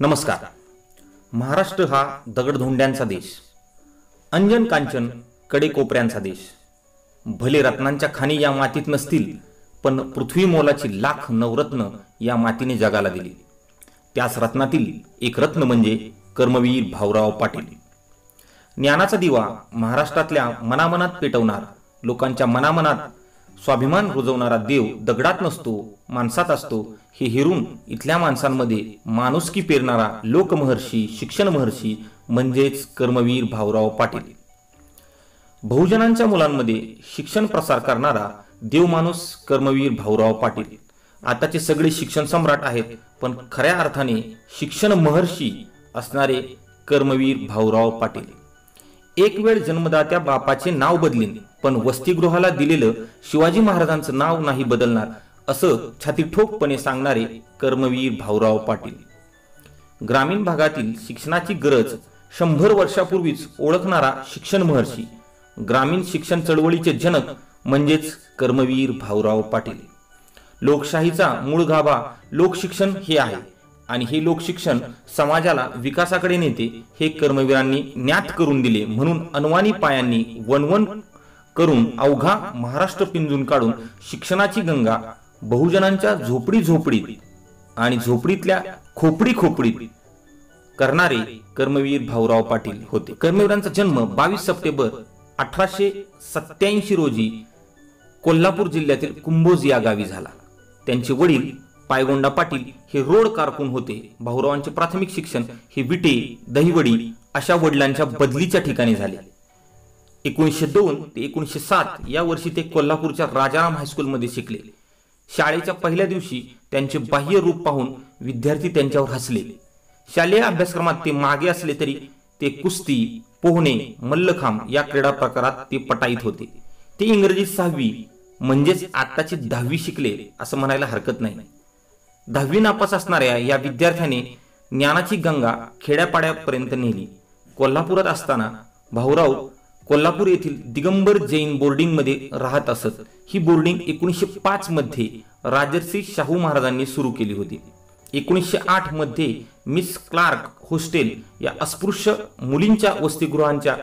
नमस्कार. महाराष्ट्र हा दगडधोंड्यांचा देश, अंजन कांचन कडेकोपऱ्यांचा देश. भले रत्नांच्या खाणी या मातीत नसतील, पण पृथ्वी मोलाची लाख नवरत्न या मातीने जगाला दिली. त्याच रत्नातील एक रत्न म्हणजे कर्मवीर भाऊराव पाटील. ज्ञानाचा दिवा महाराष्ट्रातल्या मनामनात पेटवणार, लोकांच्या मनामनात स्वाभिमान रुजवणारा देव दगडात नसतो, माणसात असतो हे हेरून इथल्या माणसांमध्ये माणुसकी पेरणारा लोकमहर्षी, शिक्षण महर्षी म्हणजेच कर्मवीर भाऊराव पाटील. बहुजनांच्या मुलांमध्ये शिक्षण प्रसार करणारा देवमाणूस कर्मवीर भाऊराव पाटील. आताचे सगळे शिक्षण सम्राट आहेत, पण खऱ्या अर्थाने शिक्षण महर्षी असणारे कर्मवीर भाऊराव पाटील. एक वेळ जन्मदात्या बापाचे नाव बदलीन, पण वसतिगृहाला दिलेलं शिवाजी महाराजांचं नाव नाही बदलणार, असं छातीठोकपणे सांगणारे कर्मवीर भाऊराव पाटील. ग्रामीण भागातील शिक्षणाची गरज 100 वर्षापूर्वीच ओळखणारा शिक्षण महर्षी, ग्रामीण शिक्षण चळवळीचे जनक म्हणजेच कर्मवीर भाऊराव पाटील. लोकशाहीचा मूळ गाभा लोकशिक्षण हे आहे, आणि हे लोकशिक्षण समाजाला विकासाकडे नेते हे कर्मवीरांनी ज्ञात करून दिले. म्हणून अनवाणी पायांनी वणवण करून अवघा महाराष्ट्र पिंजून काढून शिक्षणाची गंगा बहुजनांच्या झोपडी झोपडीत आणि झोपडीतल्या खोपडी खोपडीत करणारे कर्मवीर भाऊराव पाटील होते. कर्मवीरांचा जन्म 22 सप्टेंबर 1887 रोजी कोल्हापूर जिल्ह्यातील कुंभोज या गावी झाला. त्यांचे वडील पायगोंडा पाटील हे रोड कारकून होते. भाऊरावांचे प्राथमिक शिक्षण हे विटे, दहिवडी अशा वडिलांच्या बदलीच्या ठिकाणी झाले. 1902 ते 1907 या वर्षी ते कोल्हापूरच्या राजाराम हायस्कूलमध्ये शिकले. शाळेच्या पहिल्या दिवशी त्यांचे बाह्य रूप पाहून विद्यार्थी त्यांच्यावर हसले. शालेय अभ्यासक्रमात ते मागे असले तरी ते कुस्ती, पोहणे, मल्लखांब या क्रीडा प्रकारात ते पटाईत होते. ते इंग्रजी 6वी म्हणजेच आताची 10वी शिकले असं म्हणायला हरकत नाही. 10वी नापास असणाऱ्या या विद्यार्थ्याने ज्ञानाची गंगा खेड्यापाड्यापर्यंत नेली. कोल्हापुरात असताना भाऊराव कोल्हापूर येथील दिगंबर जैन बोर्डिंग मध्ये राहत असत. ही बोर्डिंग 1905 मध्ये राजर्षी शाहू महाराजांनी सुरू केली होती. 1908 मध्ये मिस क्लार्क हॉस्टेल या अस्पृश्य मुलींच्या वसतिगृहांच्या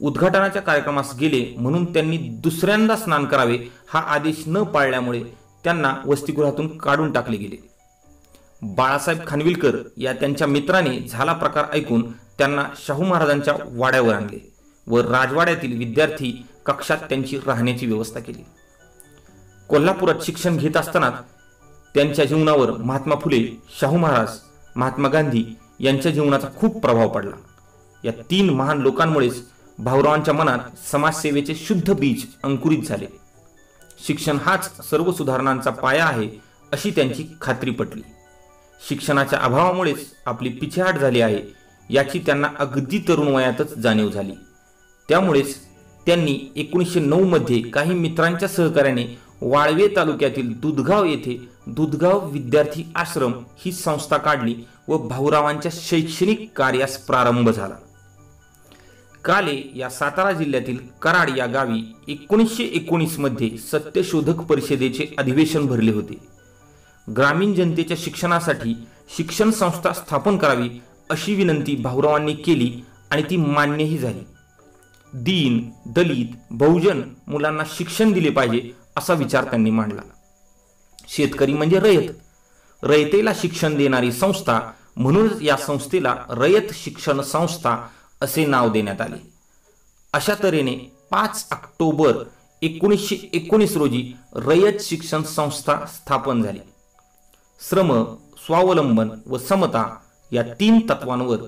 उद्घाटनाच्या कार्यक्रमास गेले, म्हणून त्यांनी दुसऱ्यांदा स्नान करावे हा आदेश न पाळल्यामुळे त्यांना वसतिगृहातून काढून टाकले गेले. बाळासाहेब खानविलकर या त्यांच्या मित्राने झाला प्रकार ऐकून त्यांना शाहू महाराजांच्या वाड्यावर आणले व राजवाड्यातील विद्यार्थी कक्षात त्यांची राहण्याची व्यवस्था केली. कोल्हापुरात शिक्षण घेत असताना त्यांच्या जीवनावर महात्मा फुले, शाहू महाराज, महात्मा गांधी यांच्या जीवनाचा खूप प्रभाव पडला. या 3 महान लोकांमुळेच भाऊरावांच्या मनात समाजसेवेचे शुद्ध बीज अंकुरित झाले. शिक्षण हाच सर्व सुधारणांचा पाया आहे अशी त्यांची खात्री पटली. शिक्षणाच्या अभावामुळेच आपली पिछेहाट झाली आहे याची त्यांना अगदी तरुण वयातच जाणीव झाली. त्यामुळेच त्यांनी 1909 मध्ये काही मित्रांच्या सहकार्याने वाळवे तालुक्यातील दुधगाव येथे दुधगाव विद्यार्थी आश्रम ही संस्था काढली व भाऊरावांच्या शैक्षणिक कार्यास प्रारंभ झाला. काले या सातारा जिल्ह्यातील कराड या गावी 1919 मध्ये सत्यशोधक परिषदेचे अधिवेशन भरले होते. ग्रामीण जनतेच्या शिक्षणासाठी शिक्षण संस्था स्थापन करावी अशी विनंती भाऊरावांनी केली आणि ती मान्यही झाली. दीन, दलित, बहुजन मुलांना शिक्षण दिले पाहिजे असा विचार त्यांनी मांडला. शेतकरी म्हणजे रयत, रयतेला शिक्षण देणारी संस्था, म्हणूनच या संस्थेला रयत शिक्षण संस्था असे नाव देण्यात आले. अशा तऱ्हेने 5 ऑक्टोबर 1919 रोजी रयत शिक्षण संस्था स्थापन झाली. श्रम, स्वावलंबन व समता या 3 तत्वांवर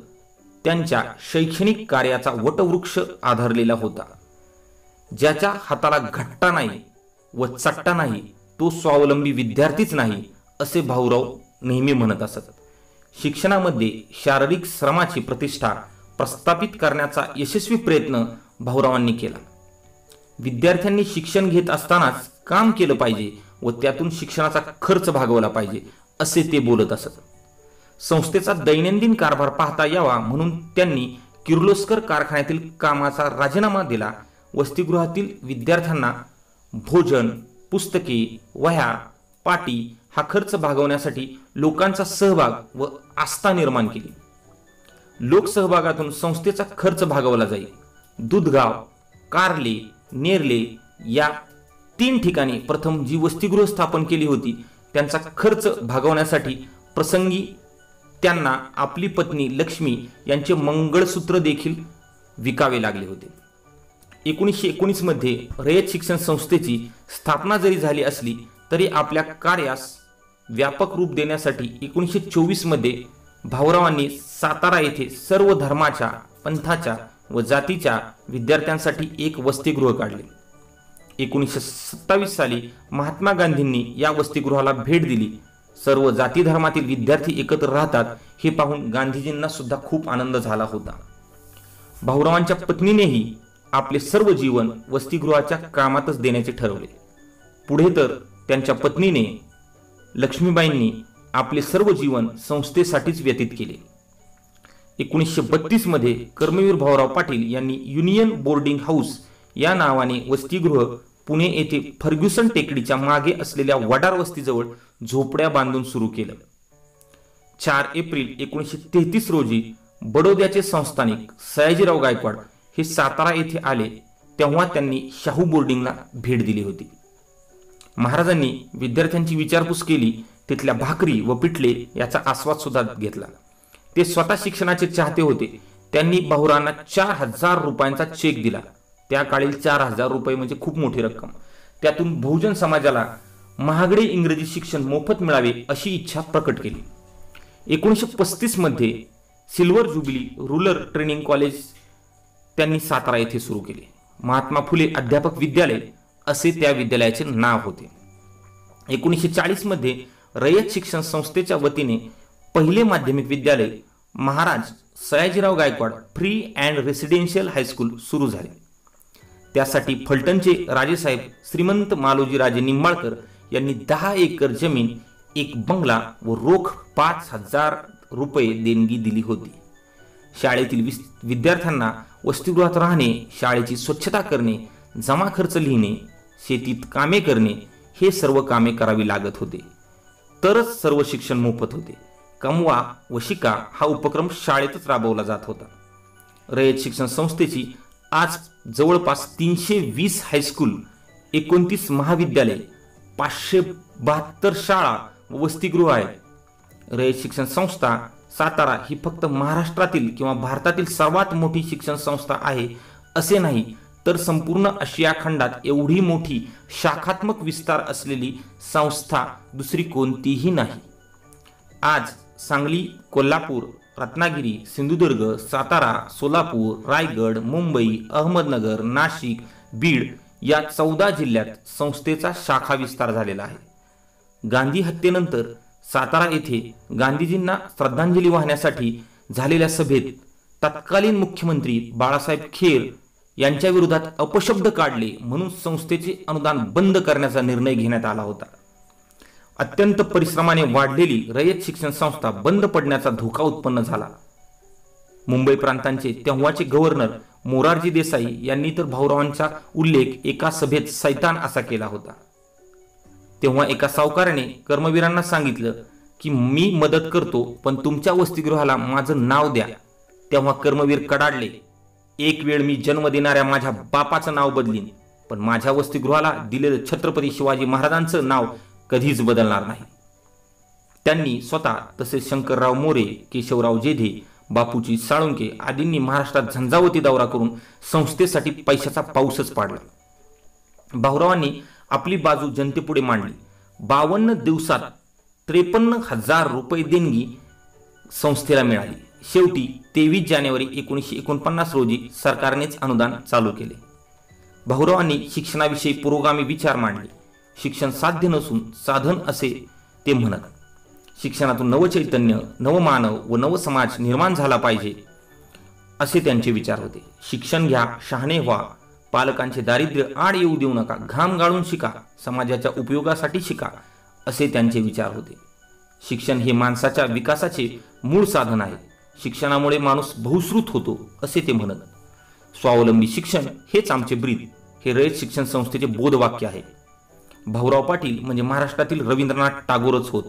त्यांच्या शैक्षणिक कार्याचा वटवृक्ष आधारलेला होता. ज्याच्या हाताला घट्टा नाही व चट्टा नाही तो स्वावलंबी विद्यार्थीच नाही असे भाऊराव नेहमी म्हणत असत. शिक्षणामध्ये शारीरिक श्रमाची प्रतिष्ठा प्रस्थापित करण्याचा यशस्वी प्रयत्न भाऊरावांनी केला. विद्यार्थ्यांनी शिक्षण घेत असतानाच काम केलं पाहिजे व त्यातून शिक्षणाचा खर्च भागवला पाहिजे असे ते बोलत असत. संस्थेचा दैनंदिन कारभार पाहता यावा म्हणून त्यांनी किर्लोस्कर कारखान्यातील कामाचा राजीनामा दिला. वसतिगृहातील विद्यार्थ्यांना भोजन, पुस्तके, वह्या, पाटी हा खर्च भागवण्यासाठी लोकांचा सहभाग व आस्था निर्माण केली. लोकसहभागातून संस्थेचा खर्च भागवला जाईल. दुधगाव, कार्ले, नेरले या 3 ठिकाणी प्रथम जी वसतिगृह स्थापन केली होती त्यांचा खर्च भागवण्यासाठी प्रसंगी त्यांना आपली पत्नी लक्ष्मी यांचे मंगळसूत्र देखील विकावे लागले होते. 1919 मध्ये रयत शिक्षण संस्थेची स्थापना जरी झाली असली तरी आपल्या कार्यास व्यापक रूप देण्यासाठी 1924 मध्ये भाऊरावांनी सातारा येथे सर्व धर्माच्या, पंथाच्या व जातीच्या विद्यार्थ्यांसाठी एक वसतिगृह काढले. 1927 साली महात्मा गांधींनी या वसतिगृहाला भेट दिली. सर्व जाती धर्मातील विद्यार्थी एकत्र राहतात हे पाहून गांधीजींना सुद्धा खूप आनंद झाला होता. भाऊरावांच्या पत्नीनेही आपले सर्व जीवन वसतिगृहाच्या कामातच देण्याचे ठरवले. पुढे तर त्यांच्या पत्नीने लक्ष्मीबाईंनी आपले सर्व जीवन संस्थेसाठीच व्यतीत केले. 1932 मध्ये कर्मवीर भाऊराव पाटील यांनी युनियन बोर्डिंग हाऊस या नावाने वसतिगृह पुणे येथे फर्ग्युसन टेकडीच्या मागे असलेल्या वडार वस्तीजवळ झोपड्या बांधून सुरू केलं. 4 एप्रिल 1933 रोजी बडोद्याचे संस्थानिक सयाजीराव गायकवाड हे सातारा येथे आले तेव्हा त्यांनी शाहू बोर्डिंगला भेट दिली होती. महाराजांनी विद्यार्थ्यांची विचारपूस केली, तिथल्या भाकरी व पिठले याचा आस्वाद सुद्धा घेतला. ते स्वतः शिक्षणाचे चाहते होते. त्यांनी भाऊरावांना 4000 रुपयांचा चेक दिला. त्या काळी 4000 रुपये म्हणजे खूप मोठी रक्कम. त्यातून बहुजन समाजाला महागडे इंग्रजी शिक्षण मोफत मिळावे अशी इच्छा प्रकट केली. 1935 मध्ये silver jubilee rural training college त्यांनी सातारा येथे सुरू केले. महात्मा फुले अध्यापक विद्यालय असे त्या विद्यालयाचे नाव होते. 1940 मध्ये रयत शिक्षण संस्थेच्या वतीने पहिले माध्यमिक विद्यालय Maharaj Sayajirao Gaikwad free and residential high school सुरू झाले. त्यासाठी फलटणचे राजेसाहेब श्रीमंत मालोजीराजे निंबाळकर यांनी 10 एकर जमीन, एक बंगला व रोख 5000 रुपये देणगी दिली होती. शाळेतील विद्यार्थ्यांना वसतिगृहात राहणे, शाळेची स्वच्छता करणे, जमा खर्च लिहिणे, शेतीत कामे करणे हे सर्व कामे करावी लागत होते. तरच सर्व शिक्षण मोफत होते. कमवा व शिका हा उपक्रम शाळेतच राबवला जात होता. रयत शिक्षण संस्थेची आज जवळपास 320 हायस्कूल, 29 महाविद्यालय, 572 शाळा व वसतिगृह आहेत. रयत शिक्षण संस्था सातारा ही फक्त महाराष्ट्रातील किंवा भारतातील सर्वात मोठी शिक्षण संस्था आहे असे नाही, तर संपूर्ण आशिया खंडात एवढी मोठी शाखात्मक विस्तार असलेली संस्था दुसरी कोणतीही नाही. आज सांगली, कोल्हापूर, रत्नागिरी, सिंधुदुर्ग, सातारा, सोलापूर, रायगड, मुंबई, अहमदनगर, नाशिक, बीड या 14 जिल्ह्यात संस्थेचा शाखा विस्तार झालेला आहे. गांधी हत्येनंतर सातारा येथे गांधीजींना श्रद्धांजली वाहण्यासाठी झालेल्या सभेत तत्कालीन मुख्यमंत्री बाळासाहेब खेर यांच्या विरोधात अपशब्द काढले म्हणून संस्थेचे अनुदान बंद करण्याचा निर्णय घेण्यात आला होता. अत्यंत परिश्रमाने वाढलेली रयत शिक्षण संस्था बंद पडण्याचा धोका उत्पन्न झाला. मुंबई प्रांतांचे तेव्हाचे गव्हर्नर मोरारजी देसाई यांनी तर भाऊरावांचा उल्लेख एका सभेत सैतान असा केला होता. तेव्हा एका सावकाराने कर्मवीरांना सांगितलं की मी मदत करतो पण तुमच्या वसतिगृहाला माझं नाव द्या. तेव्हा कर्मवीर कडाडले, एक वेळ मी जन्म देणाऱ्या माझ्या बापाचं नाव बदलीन पण माझ्या वसतिगृहाला दिलेलं छत्रपती शिवाजी महाराजांचं नाव कधीच बदलणार नाही. त्यांनी स्वतः तसेच शंकरराव मोरे, केशवराव जेधे, बापूजी साळुंके आदींनी महाराष्ट्रात झंझावती दौरा करून संस्थेसाठी पैशाचा पाऊसच पाडला. भाऊरावांनी आपली बाजू जनतेपुढे मांडली. 52 दिवसात 53,000 रुपये देणगी संस्थेला मिळाली. शेवटी 23 जानेवारी 1949 रोजी सरकारनेच अनुदान चालू केले. भाऊरावांनी शिक्षणाविषयी पुरोगामी विचार मांडले. शिक्षण साध्य नसून साधन असे ते म्हणत. शिक्षणातून नवचैतन्य, नवमानव व नवसमाज निर्माण झाला पाहिजे असे त्यांचे विचार होते. शिक्षण घ्या, शहाणे व्हा, पालकांचे दारिद्र्य आड येऊ देऊ नका, घाम गाळून शिका, समाजाच्या उपयोगासाठी शिका असे त्यांचे विचार होते. शिक्षण हे माणसाच्या विकासाचे मूळ साधन आहे. शिक्षणामुळे माणूस बहुश्रुत होतो असे ते म्हणत. स्वावलंबी शिक्षण हेच आमचे ब्रीद हे रयत शिक्षण संस्थेचे बोधवाक्य आहे. भाऊराव पाटील म्हणजे महाराष्ट्रातील रवींद्रनाथ टागोरच होत.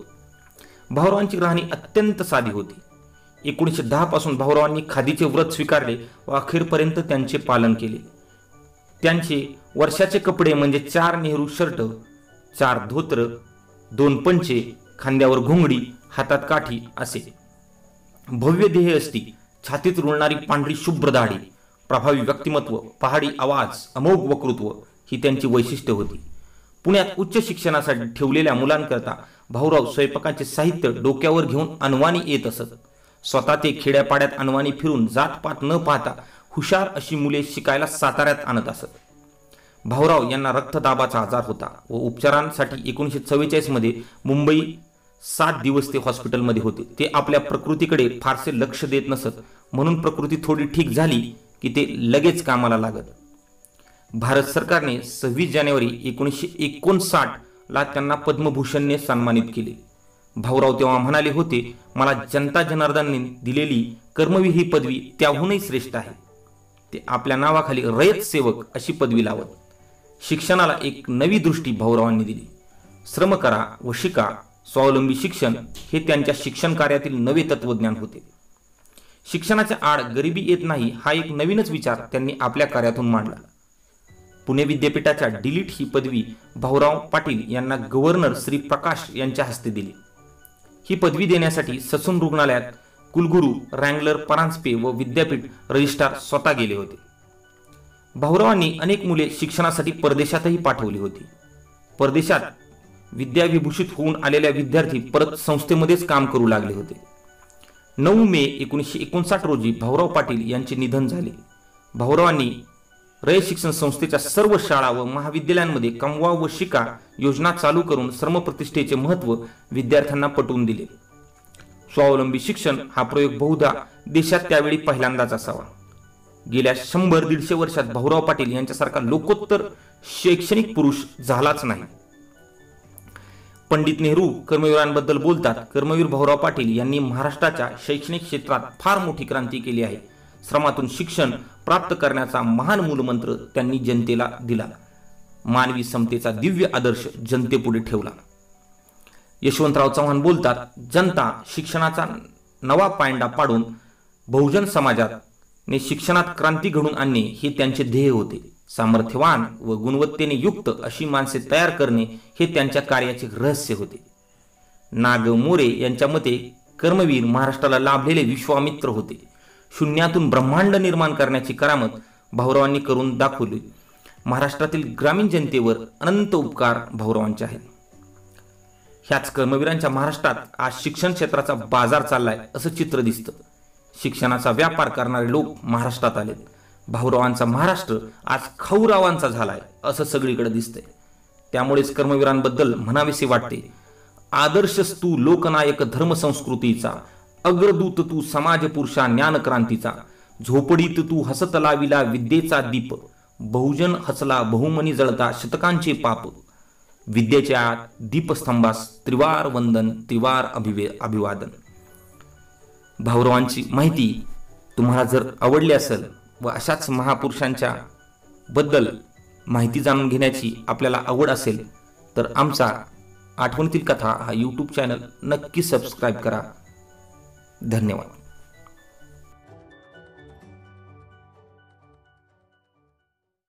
भाऊरावांची राहणी अत्यंत साधी होती. 1910 पासून भाऊरावांनी खादीचे व्रत स्वीकारले व अखेरपर्यंत त्यांचे पालन केले. त्यांचे वर्षाचे कपडे म्हणजे 4 नेहरू शर्ट, 4 धोतर, 2 पंचे, खांद्यावर घोंगडी, हातात काठी असे. भव्य देह असती, छातीत रुळणारी पांढरी शुभ्र दाढी, प्रभावी व्यक्तिमत्व, पहाडी आवाज, अमोघ वक्तृत्व ही त्यांची वैशिष्ट्ये होती. पुण्यात उच्च शिक्षणासाठी ठेवलेल्या मुलांकरता भाऊराव स्वयंपाकाचे साहित्य डोक्यावर घेऊन अनवाणी येत असत. स्वतः ते खेड्यापाड्यात अनवाणी फिरून जातपात न पाहता हुशार अशी मुले शिकायला साताऱ्यात आणत असत. भाऊराव यांना रक्तदाबाचा आजार होता व उपचारांसाठी 1944 मध्ये मुंबई 7 दिवस ते हॉस्पिटलमध्ये होते. ते आपल्या प्रकृतीकडे फारसे लक्ष देत नसत, म्हणून प्रकृती थोडी ठीक झाली की ते लगेच कामाला लागत. भारत सरकारने 26 जानेवारी 1959 ला त्यांना पद्मभूषणने सन्मानित केले. भाऊराव तेव्हा म्हणाले होते, मला जनता जनार्दनाने दिलेली कर्मवीर ही पदवी त्याहूनही श्रेष्ठ आहे. ते आपल्या नावाखाली रयत सेवक अशी पदवी लावत. शिक्षणाला एक नवी दृष्टी भाऊरावांनी दिली. श्रम करा व शिका, स्वावलंबी शिक्षण हे त्यांच्या शिक्षण कार्यातील नवे तत्वज्ञान होते. शिक्षणाच्या आड गरिबी येत नाही हा एक नवीनच विचार त्यांनी आपल्या कार्यातून मांडला. पुणे विद्यापीठाच्या डिलीट ही पदवी भाऊराव पाटील यांना गव्हर्नर श्री प्रकाश यांच्या हस्ते दिली. ही पदवी देण्यासाठी ससून रुग्णालयात कुलगुरू रँगलर परांजपे व विद्यापीठ रजिस्ट्रार स्वतः गेले होते. भाऊरावांनी अनेक मुले शिक्षणासाठी परदेशातही पाठवली होती. परदेशात विद्याविभूषित होऊन आलेल्या विद्यार्थी परत संस्थेमध्येच काम करू लागले होते. 9 मे 1959 रोजी भाऊराव पाटील यांचे निधन झाले. भाऊरावांनी रयत शिक्षण संस्थेच्या सर्व शाळा व महाविद्यालयांमध्ये कमवा व शिका योजना चालू करून श्रमप्रतिष्ठेचे महत्त्व विद्यार्थ्यांना पटवून दिले. स्वावलंबी शिक्षण हा प्रयोग बहुधा देशात त्यावेळी पहिल्यांदाच असावा. गेल्या 100-150 वर्षात भाऊराव पाटील यांच्यासारखा लोकोत्तर शैक्षणिक पुरुष झालाच नाही. पंडित नेहरू कर्मवीरांबद्दल बोलतात, कर्मवीर भाऊराव पाटील यांनी महाराष्ट्राच्या शैक्षणिक क्षेत्रात फार मोठी क्रांती केली आहे. श्रमातून शिक्षण प्राप्त करण्याचा महान मूलमंत्र त्यांनी जनतेला दिला. मानवी समतेचा दिव्य आदर्श जनतेपुढे ठेवला. यशवंतराव चव्हाण बोलतात, जनता शिक्षणाचा नवा पायंडा पाडून बहुजन समाजाने शिक्षणात क्रांती घडून आणणे हे त्यांचे ध्येय होते. सामर्थ्यवान व गुणवत्तेने युक्त अशी माणसे तयार करणे हे त्यांच्या कार्याचे रहस्य होते. नाग मोरे यांच्या मते कर्मवीर महाराष्ट्राला लाभलेले विश्वामित्र होते. शून्यातून ब्रह्मांड निर्माण करण्याची करामत भाऊरावांनी करून दाखवली. महाराष्ट्रातील ग्रामीण जनतेवर अनंत उपकार भाऊरावांचे आहेत. ह्याच कर्मवीरांच्या महाराष्ट्रात आज शिक्षण क्षेत्राचा बाजार चाललाय असं चित्र दिसतं. शिक्षणाचा व्यापार करणारे लोक महाराष्ट्रात आलेत. भाऊरावांचा महाराष्ट्र आज खाऊरावांचा झालाय असं सगळीकडे दिसतंय. त्यामुळेच कर्मवीरांबद्दल म्हणावेसे वाटते, आदर्शस्तू लोकनायक धर्मसंस्कृतीचा, अग्रदूत तू समाजपुरुषा ज्ञानक्रांतीचा, झोपडीत तू हसत लाविला विद्येचा दीप, बहुजन हसला बहुमनी जळता शतकांचे पाप, विद्येच्या दीपस्तंभास त्रिवार वंदन त्रिवार अभिवादन. भाऊरावांची माहिती तुम्हाला जर आवडली असेल व अशाच महापुरुषांच्या बद्दल माहिती जाणून घेण्याची आपल्याला आवड असेल तर आमचा आठवणीतील कथा हा YouTube चॅनल नक्की सबस्क्राईब करा. धन्यवाद.